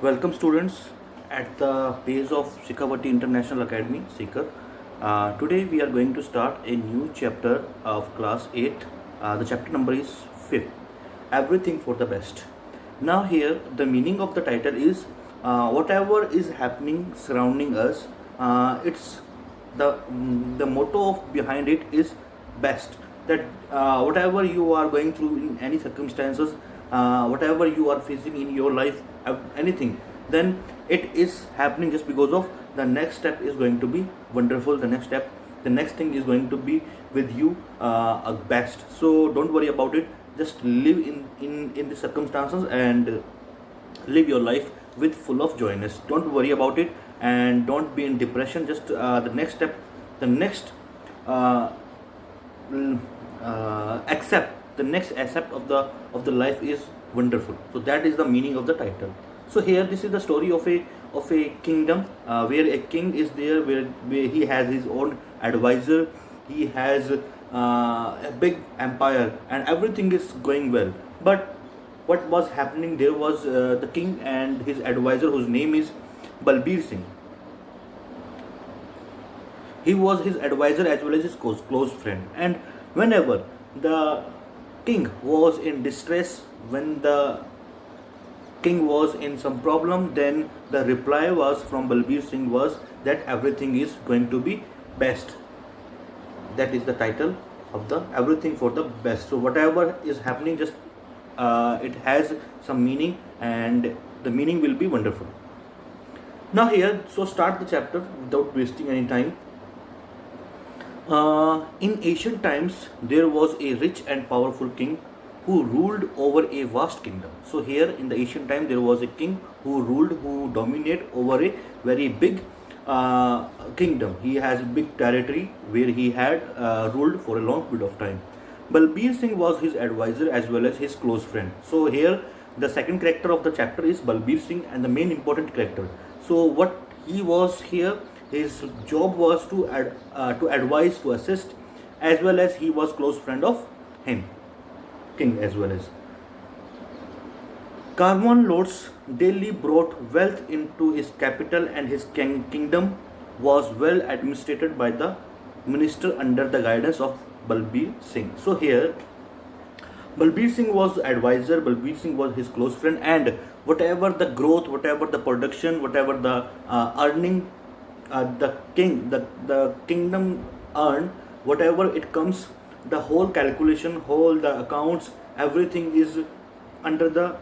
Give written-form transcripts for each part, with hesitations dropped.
Welcome students at the base of Shikhavati International Academy, Sikar. Today we are going to start a new chapter of class 8. The chapter number is 5th, Everything for the Best. Now here the meaning of the title is whatever is happening surrounding us, it's the motto of behind it is best. That whatever you are going through in any circumstances, whatever you are facing in your life, anything, then it is happening just because of the next step is going to be wonderful. The next thing is going to be with you best. So don't worry about it. Just live in the circumstances and live your life with full of joyness. Don't worry about it and don't be in depression. Just the next step, the next uh, accept the next accept of the life is wonderful. So that is the meaning of the title. So here this is the story of a kingdom where a king is there, where he has his own advisor, he has a big empire and everything is going well. But what was happening there was the king and his advisor, whose name is Balbir Singh. He was his advisor as well as his close friend. And whenever the king was in distress, when the king was in some problem, then the reply was from Balbir Singh was that everything is going to be best. That is the title of the Everything for the Best. So whatever is happening, just it has some meaning and the meaning will be wonderful. Now here, so start the chapter without wasting any time. In ancient times, there was a rich and powerful king who ruled over a vast kingdom. So here in the ancient time, there was a king who ruled, who dominated over a very big kingdom. He has big territory where he had ruled for a long period of time. Balbir Singh was his advisor as well as his close friend. So here the second character of the chapter is Balbir Singh and the main important character. So what he was here, his job was to advise, to assist, as well as he was close friend of him, king as well as. Karwan lords daily brought wealth into his capital and his kingdom was well administered by the minister under the guidance of Balbir Singh. So here Balbir Singh was advisor, Balbir Singh was his close friend, and whatever the growth, whatever the production, whatever the earning, the kingdom earn, whatever it comes, the whole calculation, whole the accounts, everything is under the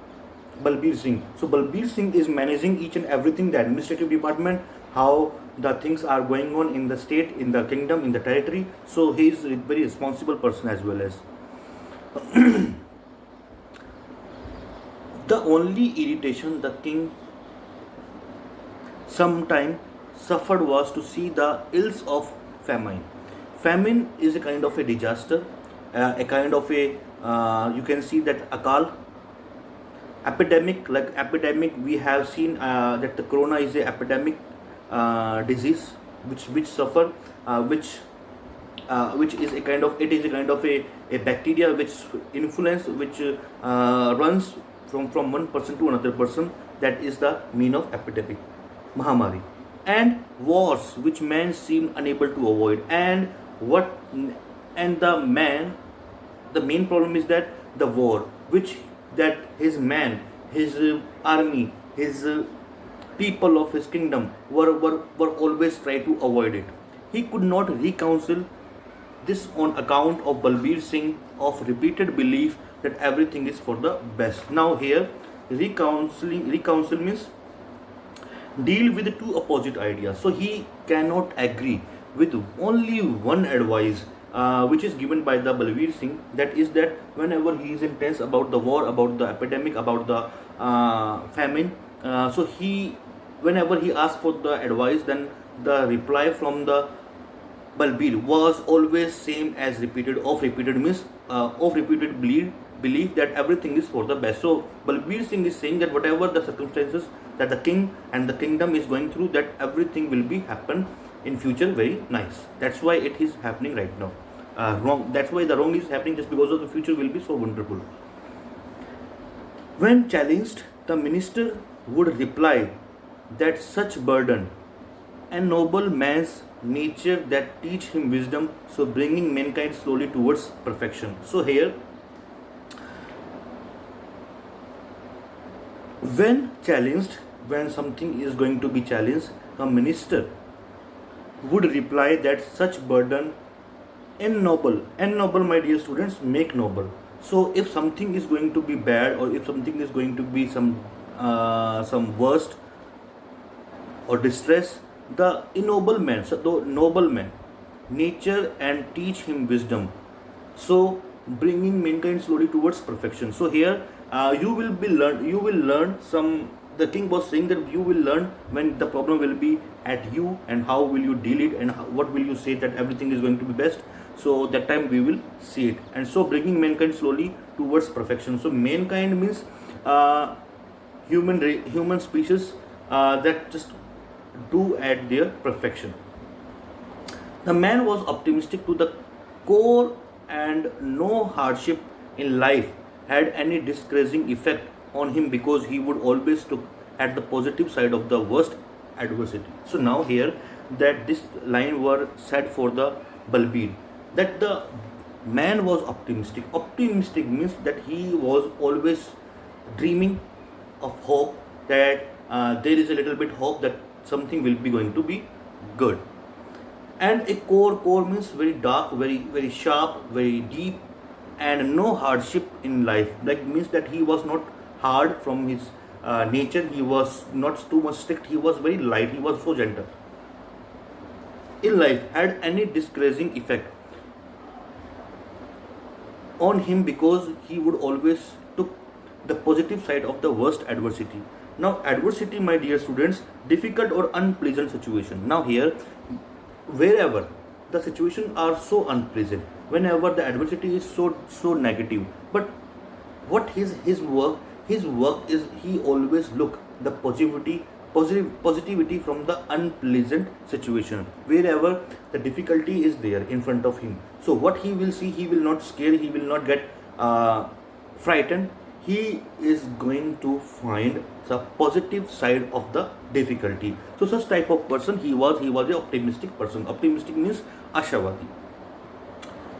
Balbir Singh. So Balbir Singh is managing each and everything, the administrative department, how the things are going on in the state, in the kingdom, in the territory. So he is a very responsible person as well as. The only irritation the king sometime suffered was to see the ills of famine. Famine is a kind of a disaster, a kind of a you can see that akal, epidemic. Like epidemic, we have seen that the corona is a epidemic disease which suffer which is a kind of, it is a kind of a bacteria which influence, which runs from one person to another person. That is the mean of epidemic, mahamari. And wars which man seem unable to avoid. And what, and the main problem is that the war which that his man, his army, his people of his kingdom were always try to avoid it. He could not reconcile this on account of Balbir Singh of repeated belief that everything is for the best. Now here reconcile means deal with the two opposite ideas. So he cannot agree with only one advice which is given by the Balbir Singh. That is that whenever he is intense about the war, about the epidemic, about the famine, so he, whenever he asks for the advice, then the reply from the Balbir was always same as repeated means of repeated belief that everything is for the best. So Balbir Singh is saying that whatever the circumstances that the king and the kingdom is going through, that everything will be happen in future very nice. That's why it is happening right now. Wrong. That's why the wrong is happening, just because of the future will be so wonderful. When challenged, the minister would reply that such burden and noble man's nature that teach him wisdom, so bringing mankind slowly towards perfection. So here, when challenged, when something is going to be challenged, a minister would reply that such burden and noble, my dear students, make noble. So if something is going to be bad, or if something is going to be some worst or distress, the ennoble man, so the noble man nature and teach him wisdom, so bringing mankind slowly towards perfection. So here, you will learn some. The king was saying that you will learn when the problem will be at you, and how will you deal it, and what will you say that everything is going to be best. So that time we will see it. And so bringing mankind slowly towards perfection. So mankind means human species that just do at their perfection. The man was optimistic to the core, and no hardship in life had any discouraging effect on him, because he would always look at the positive side of the worst adversity. So now here, that this line were said for the Balbir, that the man was optimistic. Optimistic means that he was always dreaming of hope, that there is a little bit hope that something will be going to be good. And a core means very dark, very sharp, very deep, and no hardship in life. Like means that he was not hard from his nature. He was not too much strict. He was very light. He was so gentle. In life had any discouraging effect on him, because he would always took the positive side of the worst adversity. Now adversity, my dear students, difficult or unpleasant situation. Now here, wherever the situation are so unpleasant, whenever the adversity is so negative, but what his work is, he always look the positivity from the unpleasant situation, wherever the difficulty is there in front of him. So what he will see, he will not scare, he will not get frightened. He is going to find the positive side of the difficulty. So such type of person he was an optimistic person. Optimistic means ashavadi.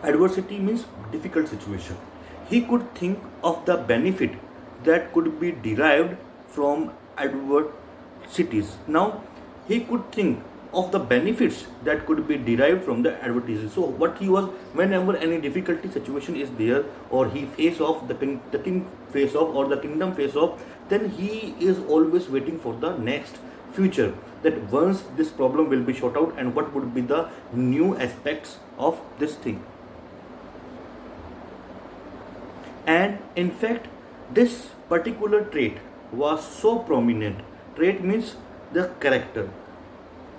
Adversity means difficult situation. He could think of the benefit that could be derived from adversities. Now he could think of the benefits that could be derived from the adversities. So what he was, whenever any difficulty situation is there, or he face off the king face off, or the kingdom face off, then he is always waiting for the next future, that once this problem will be shot out, and what would be the new aspects of this thing. And in fact, this particular trait was so prominent. Trait means the character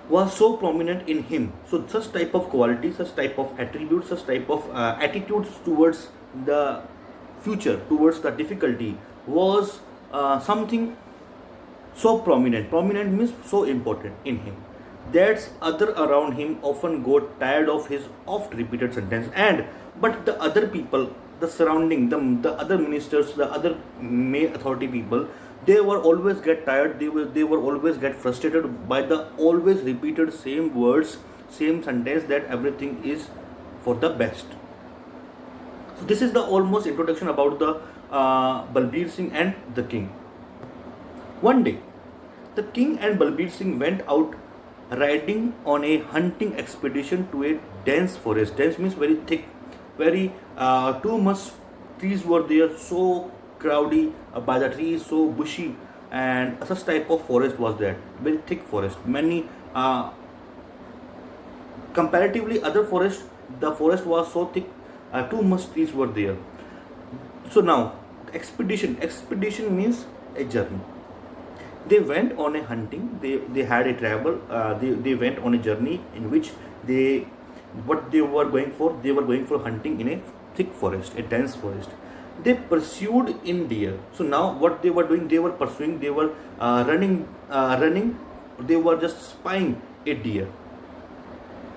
was so prominent in him. So such type of quality, such type of attributes, such type of attitudes towards the future, towards the difficulty, was something so prominent. Prominent means so important in him, that other around him often got tired of his oft repeated sentence. And but the other people, the surrounding, the other ministers, the other main authority people, they were always get tired, they were always get frustrated by the always repeated same words, same sentence, that everything is for the best. So this is the almost introduction about the Balbir Singh and the king. One day, the king and Balbir Singh went out riding on a hunting expedition to a dense forest. Dense means very thick, very too much trees were there, so crowdy by the trees, so bushy, and such type of forest was there, very thick forest. Many comparatively other forest, the forest was so thick, too much trees were there. So now expedition means a journey. They went on a hunting, they had a travel, they went on a journey in which what they were going for hunting in a thick forest, a dense forest. They pursued in deer. So now what they were doing, they were pursuing, they were running, they were just spying a deer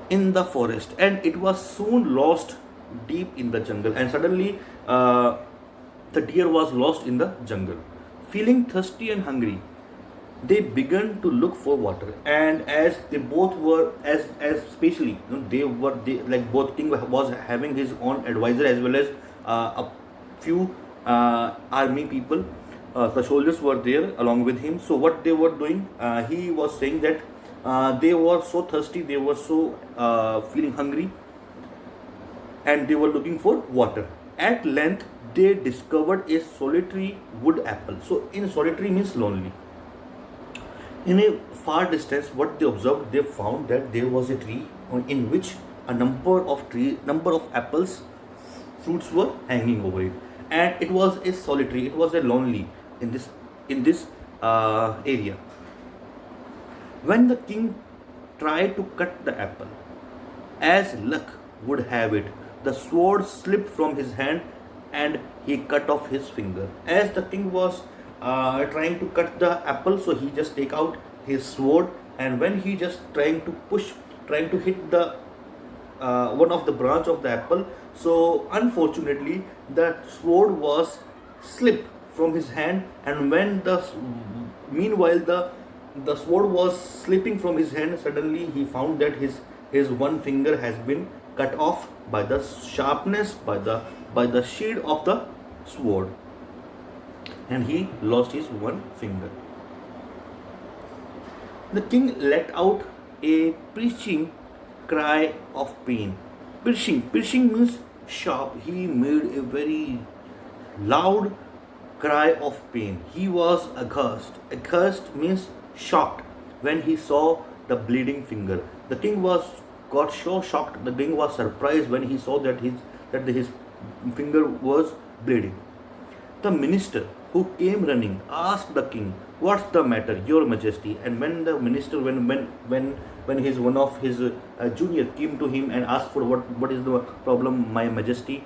in the forest, and it was soon lost deep in the jungle. And suddenly the deer was lost in the jungle. Feeling thirsty and hungry, they began to look for water. And as they both were, as especially, they like both king was having his own advisor as well as a few army people. The soldiers were there along with him. So what they were doing, he was saying that they were so thirsty, they were so feeling hungry, and they were looking for water. At length, they discovered a solitary wood apple. So, in solitary means lonely. In a far distance, what they observed, they found that there was a tree in which a number of apples, fruits were hanging over it, and it was a solitary, it was a lonely in this area. When the king tried to cut the apple, as luck would have it, the sword slipped from his hand and he cut off his finger. As the king was trying to cut the apple, so he just take out his sword, and when he just trying to hit the one of the branch of the apple, so unfortunately the sword was slipped from his hand, and when the meanwhile the sword was slipping from his hand, suddenly he found that his one finger has been cut off by the sharpness, by the shield of the sword, and he lost his one finger. The king let out a piercing cry of pain. Piercing means sharp. He made a very loud cry of pain. He was aghast. Aghast means shocked when he saw the bleeding finger. The king got so shocked. The king was surprised when he saw that his finger was bleeding. The minister who came running asked the king, "What's the matter, Your Majesty?" And when the minister, when his one of his junior came to him and asked for what is the problem, My Majesty.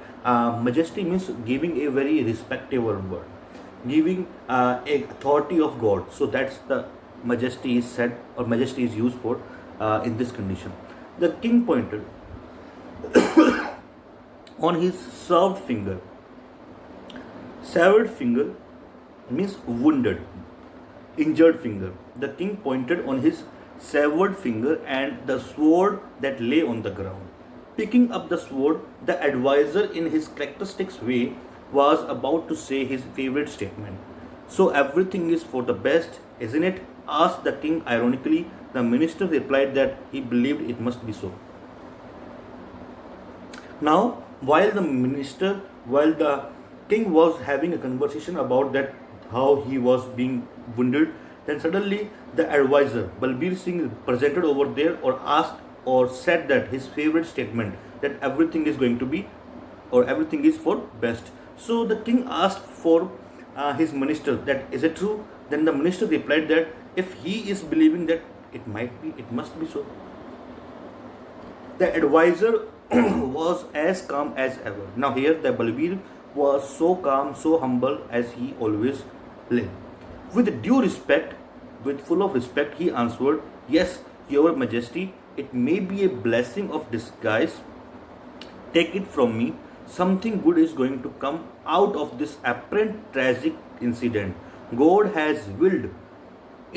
Majesty means giving a very respectable word, giving a authority of God. So that's the Majesty is said, or Majesty is used for in this condition. The king pointed on his served finger. Severed finger means wounded, injured finger. The king pointed on his severed finger and the sword that lay on the ground. Picking up the sword, the advisor, in his characteristic way, was about to say his favorite statement. "So everything is for the best, isn't it?" asked the king ironically. The minister replied that he believed it must be so. Now, while the king was having a conversation about that, how he was being wounded, then suddenly the advisor Balbir Singh presented over there, or asked or said that his favorite statement, that everything is going to be, or everything is for best. So the king asked for his minister that, "Is it true?" Then the minister replied that if he is believing that, it must be so. The advisor was as calm as ever. Now here the Balbir was so calm, so humble as he always lived. With due respect, with full of respect, he answered, "Yes, Your Majesty, it may be a blessing of disguise. Take it from me, something good is going to come out of this apparent tragic incident. God has willed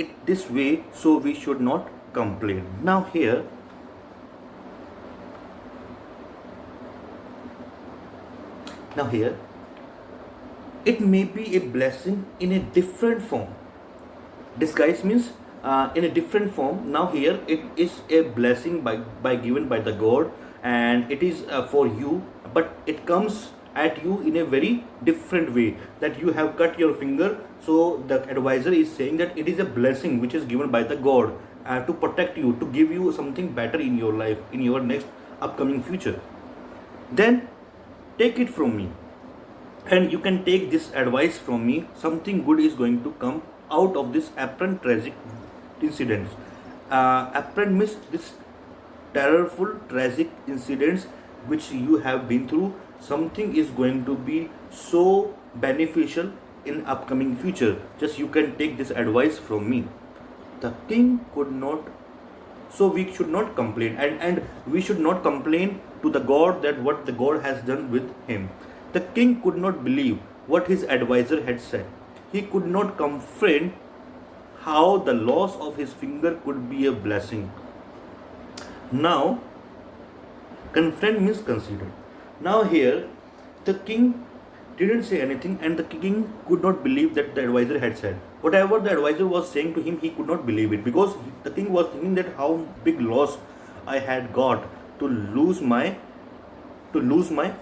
it this way, so we should not complain." Now here, it may be a blessing in a different form. Disguise means in a different form. Now here it is a blessing by given by the God, and it is for you, but it comes at you in a very different way, that you have cut your finger. So the advisor is saying that it is a blessing which is given by the God to protect you, to give you something better in your life, in your next upcoming future. Then take it from me, and you can take this advice from me. Something good is going to come out of this apparent tragic incidents. Apparent means this terrorful tragic incidents which you have been through. Something is going to be so beneficial in upcoming future. Just you can take this advice from me. The king could not. So we should not complain, and we should not complain to the God that what the God has done with him. The king could not believe what his advisor had said. he could not comprehend how the loss of his finger could be a blessing. Now, confront means consider. Now, here, the king didn't say anything, and the king could not believe that the advisor had said. Whatever the advisor was saying to him, he could not believe it, because the king was thinking that how big loss I had got to lose my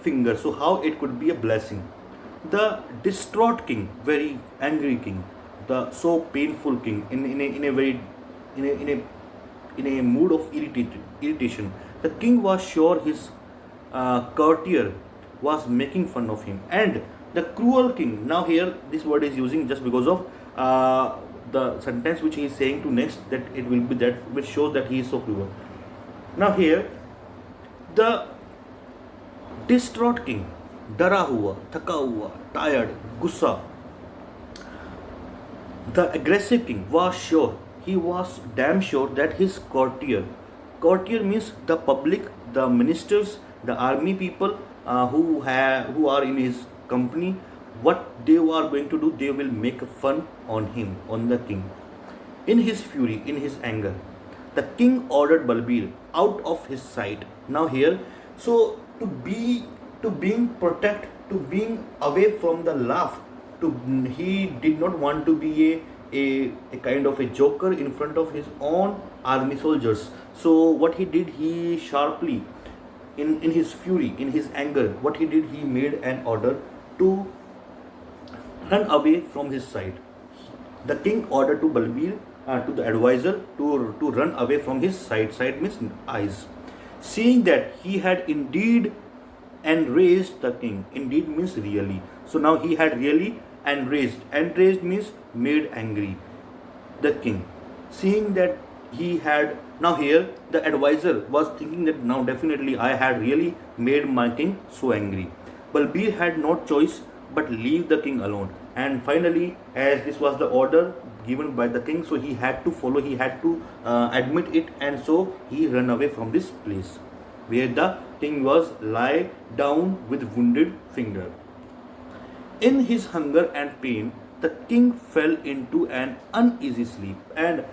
finger. So how it could be a blessing? The distraught king, very angry king, the so painful king, in a very in a, in a in a mood of irritation. The king was sure his courtier was making fun of him, and the cruel king. Now here, this word is using just because of the sentence which he is saying to next, that it will be that which shows that he is so cruel. Now here, the distraught king, डरा हुआ, थका हुआ, tired, गुस्सा. The aggressive king was sure, he was damn sure that his courtier means the public, the ministers, the army people who are in his company, what they are going to do, they will make fun on him, on the king. In his fury, in his anger, the king ordered Balbir out of his sight. Now here, so to being protect, to being away from the laugh, he did not want to be a kind of a joker in front of his own army soldiers. So what he did, he sharply, in his fury, in his anger, what he did, he made an order to run away from his sight. The king ordered to Balbir, to the advisor, to run away from his sight. Sight means eyes. Seeing that he had indeed enraged the king. Indeed means really. So now he had really enraged. Enraged means made angry the king. Seeing that he had, now here the advisor was thinking that now definitely I had really made my king so angry. Balbir had no choice but leave the king alone. And finally, as this was the order given by the king, so he had to follow, he had to admit it, and so he ran away from this place where the king was lie down with wounded finger. In his hunger and pain, the king fell into an uneasy sleep, and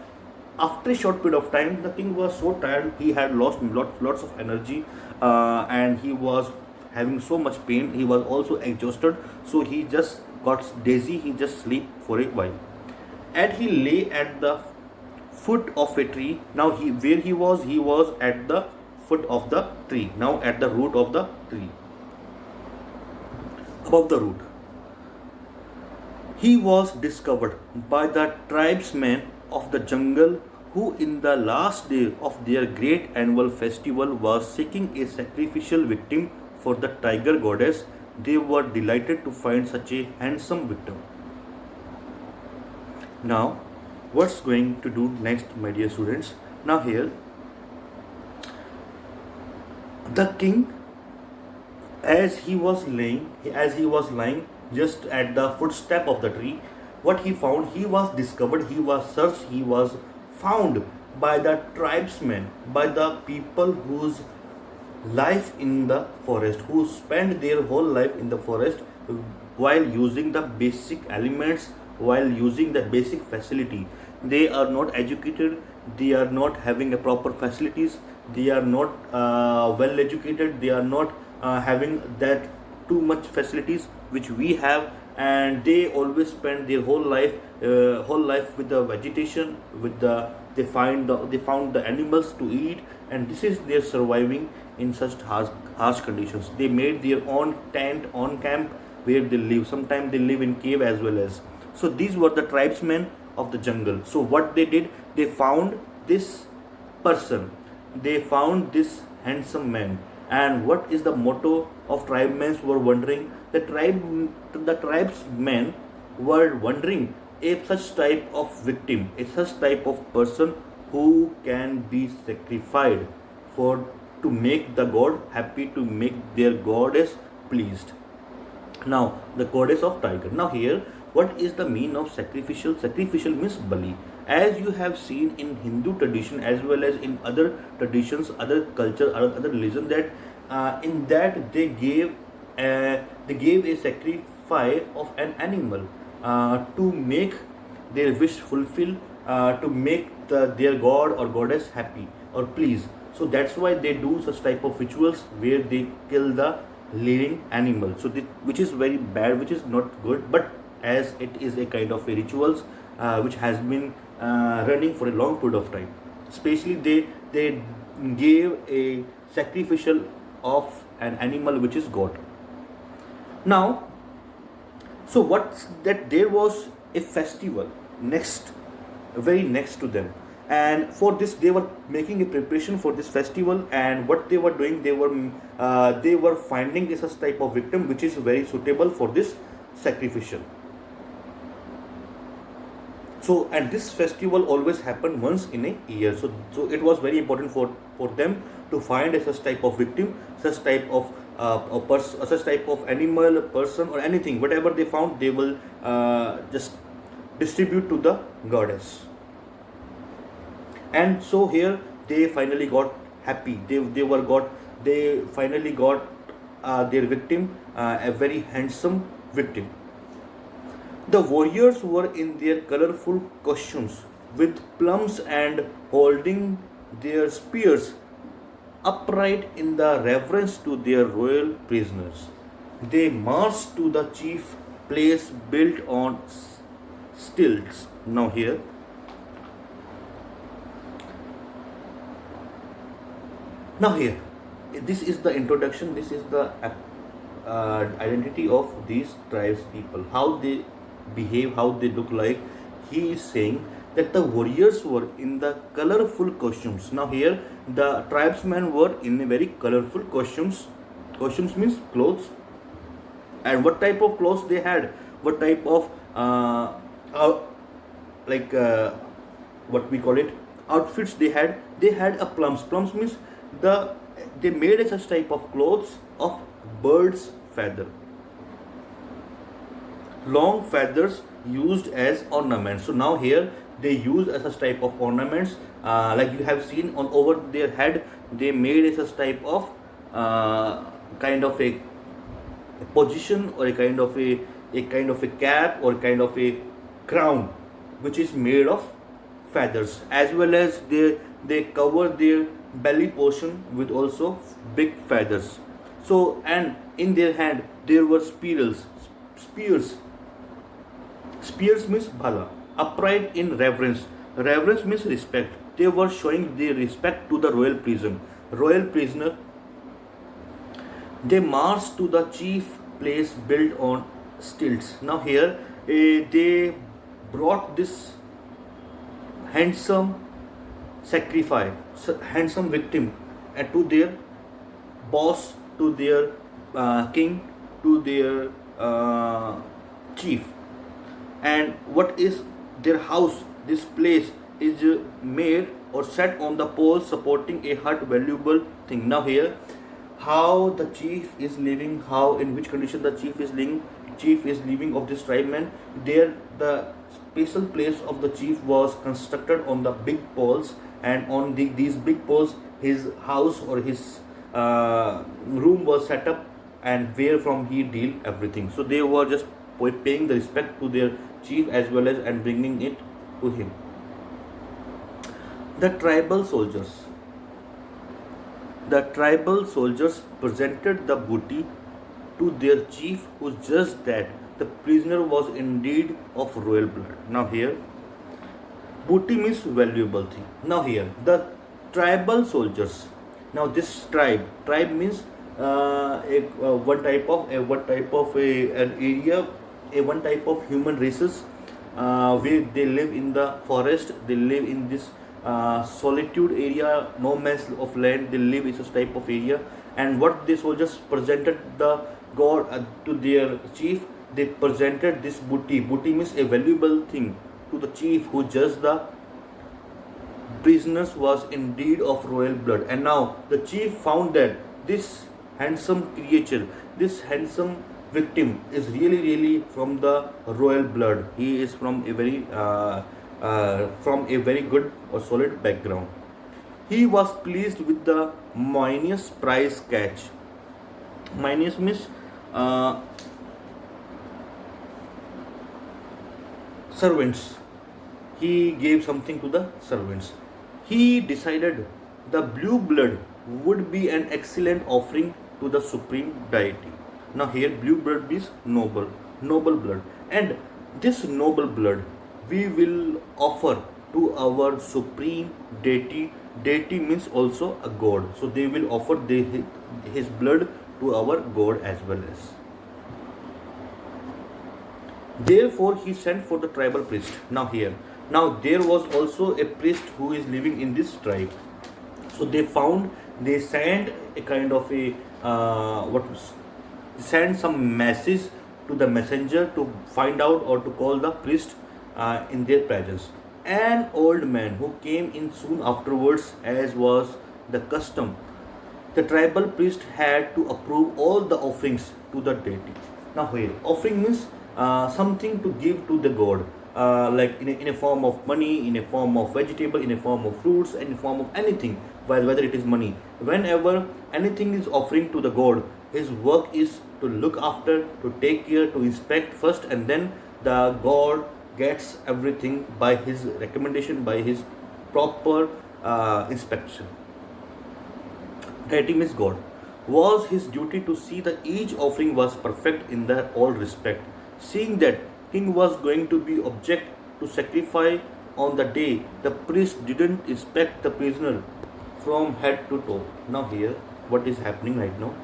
after a short period of time, the king was so tired, he had lost lots of energy, and he was having so much pain, he was also exhausted, so he just got dizzy, he just sleep for a while. And he lay at the foot of a tree. Now where he was at the foot of the tree, now at the root of the tree, above the root. He was discovered by the tribesmen of the jungle, who in the last day of their great annual festival was seeking a sacrificial victim for the tiger goddess. They were delighted to find such a handsome victim. Now, what's going to do next, my dear students? Now here, the king, as he was lying just at the footstep of the tree, what he found, he was discovered, he was searched, he was found by the tribesmen, by the people whose life in the forest, who spend their whole life in the forest while using the basic elements, while using the basic facility. They are not educated, they are not having a proper facilities, they are not well educated, they are not having that too much facilities which we have, and they always spend their whole life with the vegetation, with the they found the animals to eat, and this is their surviving in such harsh conditions. They made their own tent, on camp where they live. Sometimes they live in cave as well as. So these were the tribesmen of the jungle. So what they did, they found this person, they found this handsome man. And what is the motto of tribesmen were wondering? The tribesmen were wondering a such type of victim, a such type of person who can be sacrificed for to make the god happy, to make their goddess pleased. Now the goddess of tiger. Now here, what is the meaning of sacrificial? Sacrificial means bali. As you have seen in Hindu tradition as well as in other traditions, other culture, other religion, that in that they gave a sacrifice of an animal. to make their wish fulfill, to make their god or goddess happy or please. So that's why they do such type of rituals where they kill the living animal. So which is very bad, which is not good. But as it is a kind of a rituals which has been running for a long period of time, especially they gave a sacrificial of an animal which is god. Now, so what's that, there was a festival next, very next to them, and for this they were making a preparation for this festival. And what they were doing, they were finding a such type of victim which is very suitable for this sacrificial. So, and this festival always happened once in a year. So it was very important for them to find a such type of victim, such type of such type of animal, person, or anything. Whatever they found, they will just distribute to the goddess. And so here they finally got happy. They finally got their victim, a very handsome victim. The warriors were in their colorful costumes with plums and holding their spears upright in the reverence to their royal prisoners. They marched to the chief place built on stilts. Now here, this is the introduction. This is the identity of these tribes people, how they behave, how they look like. He is saying that the warriors were in the colorful costumes. Now here, the tribesmen were in a very colorful costumes. Costumes means clothes. And what type of clothes they had? What type of what we call it, outfits they had? They had a plums. Plums means they made a such type of clothes of bird's feather. Long feathers used as ornaments. So now here they use as such type of ornaments, like you have seen on over their head. They made a such type of kind of a position, or a kind of a cap, or kind of a crown which is made of feathers, as well as they cover their belly portion with also big feathers. So, and in their hand there were spears. Spears means bhala, upright in reverence. Reverence means respect. They were showing their respect to the royal prisoner. They marched to the chief place built on stilts. Now here they brought this handsome handsome victim to their boss, to their king, to their chief. And what is their house? This place is made or set on the poles supporting a hut, valuable thing. Now here, how the chief is living, how in which condition the chief is living of this tribeman. There the special place of the chief was constructed on the big poles, and on these big poles his house or his room was set up, and where from he deal everything. So they were just paying the respect to their chief, as well as and bringing it to him. The tribal soldiers presented the booty to their chief, who judged that the prisoner was indeed of royal blood. Now here, booty means valuable thing. Now here, the tribal soldiers. Now this tribe means one type of an area, one type of human races, where they live in the forest. They live in this solitude area, no man's of land. They live in such type of area. And what the soldiers presented the god to their chief, they presented this booty. Booty means a valuable thing to the chief, who judged the prisoners was indeed of royal blood. And now the chief found that this handsome creature, this handsome victim is really from the royal blood. He is from a very good or solid background. He was pleased with the minus prize catch. Minus means servants. He gave something to the servants. He decided the blue blood would be an excellent offering to the supreme deity. Now here blue blood is noble blood, and this noble blood we will offer to our supreme deity. Deity means also a god, so they will offer his blood to our god as well as. Therefore, he sent for the tribal priest. Now there was also a priest who is living in this tribe. So they sent a kind of a send some message to the messenger to find out or to call the priest in their presence. An old man who came in soon afterwards, as was the custom. The tribal priest had to approve all the offerings to the deity. Now, here, offering means something to give to the god, like in a form of money, in a form of vegetable, in a form of fruits, in a form of anything, whether it is money. Whenever anything is offering to the god, his work is to look after, to take care, to inspect first, and then the god gets everything by his recommendation, by his proper inspection. Deity means God. Was his duty to see that each offering was perfect in their all respect. Seeing that king was going to be object to sacrifice on the day, the priest didn't inspect the prisoner from head to toe. Now here, what is happening right now?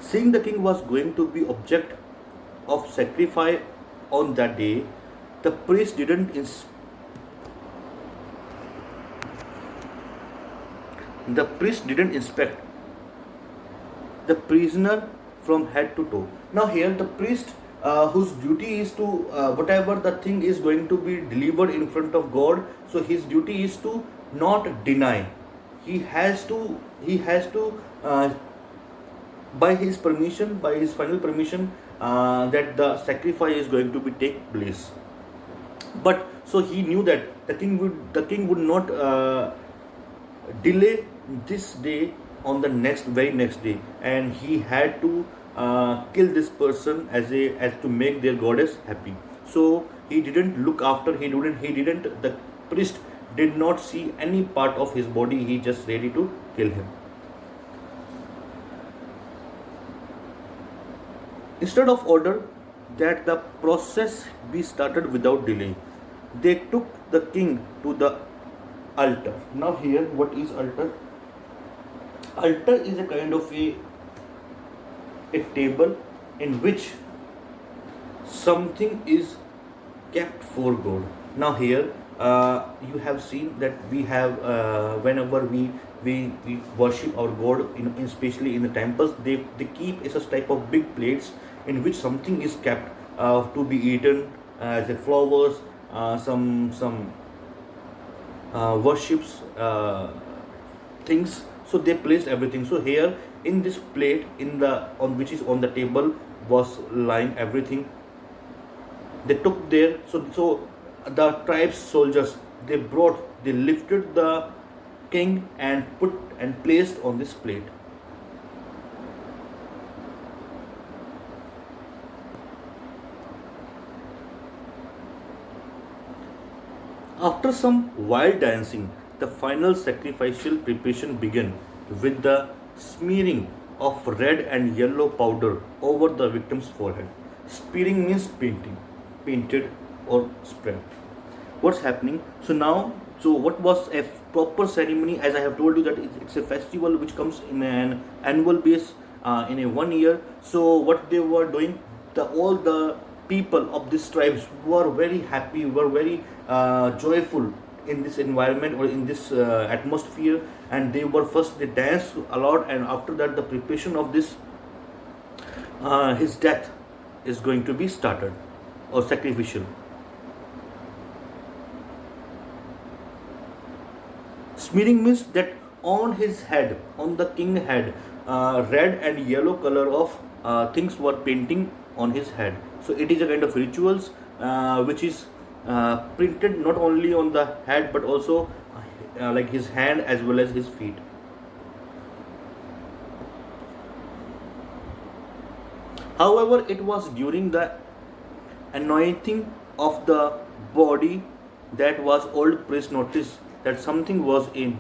Seeing the king was going to be object of sacrifice on that day, the priest didn't inspect the prisoner from head to toe. Now here the priest whose duty is to whatever the thing is going to be delivered in front of God, so his duty is to not deny. He has to by his permission, by his final permission, that the sacrifice is going to be take place. But so he knew that the king would not delay this day on the very next day, and he had to kill this person as to make their goddess happy. So he didn't look after. He didn't. The priest did not see any part of his body. He just ready to kill him. Instead of order that the process be started without delay, they took the king to the altar. Now here, what is altar? Altar is a kind of a table in which something is kept for God. Now here, you have seen that we have whenever we worship our God, especially in the temples, they keep such type of big plates in which something is kept to be eaten as a flowers, some worships things. So they placed everything. So here in this plate, on which is on the table, was lying everything. They took there. So the tribe's soldiers, they lifted the king and placed on this plate. After some wild dancing, the final sacrificial preparation began with the smearing of red and yellow powder over the victim's forehead. Smearing means painted or spread. What's happening? So what was a proper ceremony? As I have told you that it's a festival which comes in an annual base in a 1 year. So what they were doing, all the people of these tribes were very happy, were very joyful in this environment or in this atmosphere, and they danced a lot, and after that the preparation of this his death is going to be started or sacrificial. Smearing means that on his head, on the king head, red and yellow color of things were painting on his head. So it is a kind of rituals which is printed not only on the head but also like his hand as well as his feet. However, it was during the anointing of the body, that was old priest noticed that something was in.